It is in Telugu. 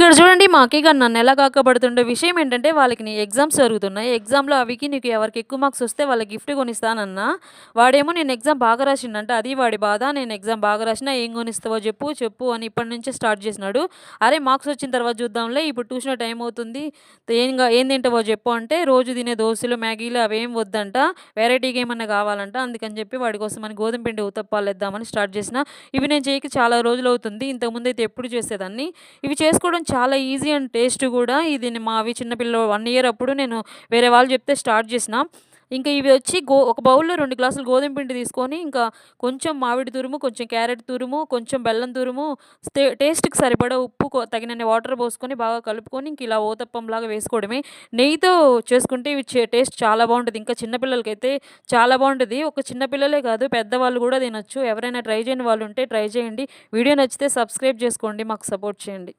ఇక్కడ చూడండి మా అక్కయ్య గారు నన్నెలా కాకపడుతుండే విషయం ఏంటంటే, వాళ్ళకి ఎగ్జామ్స్ జరుగుతున్నాయి. ఎగ్జామ్‌లో అవికి నీకు ఎవరికి ఎక్కువ మార్క్స్ వస్తే వాళ్ళకి గిఫ్ట్ కొనిస్తానన్నా. వాడేమో నేను ఎగ్జామ్ బాగా రాసిండంట. అది వాడి బాధ. నేను ఎగ్జామ్ బాగా రాసినా ఏం కొనిస్తావో చెప్పు, చెప్పు అని ఇప్పటి నుంచే స్టార్ట్ చేసినాడు. అరే! మార్క్స్ వచ్చిన తర్వాత చూద్దాంలే. ఇప్పుడు ట్యూషన్ టైం అవుతుంది. ఏం తింటావో చెప్పు అంటే, రోజు తినే దోసలు, మ్యాగీలు అవేం వద్దంట. వేరైటీగా ఏమన్నా కావాలంట. అందుకని చెప్పి వాడి కోసమని గోధుమ పిండి ఉతప్పాలేద్దామని స్టార్ట్ చేసిన. ఇవి నేను చేయక చాలా రోజులవుతుంది. ఇంతకుముందయితే ఎప్పుడు చేసేదాన్ని. ఇవి చేసుకోవడం చాలా ఈజీ అండ్ టేస్ట్ గూడా. ఇది మావి చిన్న పిల్ల 1 ఇయర్ అప్పుడు నేను వేరే వాళ్ళు చెప్తే స్టార్ట్ చేసిన. ఇంకా ఇవి వచ్చి ఒక బౌల్‌లో 2 గ్లాసులు గోధుమ పిండి తీసుకొని, ఇంకా కొంచెం మామిడి తురుము, కొంచెం క్యారెట్ తురుము, కొంచెం బెల్లం తురుము, టేస్ట్‌కి సరిపడా ఉప్పు, తగినన్ని వాటర్ పోసుకొని బాగా కలుపుకొని ఇంక ఇలా ఊతప్పంలాగా వేసుకోవడమే. నెయ్యితో చేసుకుంటే ఇవి టేస్ట్ చాలా బావుంటది. ఇంకా చిన్న పిల్లలకైతే చాలా బావుంటది. ఒక చిన్న పిల్లలే కాదు, పెద్దవాళ్ళు కూడా తినొచ్చు. ఎవరైనా ట్రై చేయని వాళ్ళుంటే ట్రై చేయండి. వీడియో నచ్చితే సబ్స్క్రైబ్ చేసుకోండి. మాకు సపోర్ట్ చేయండి.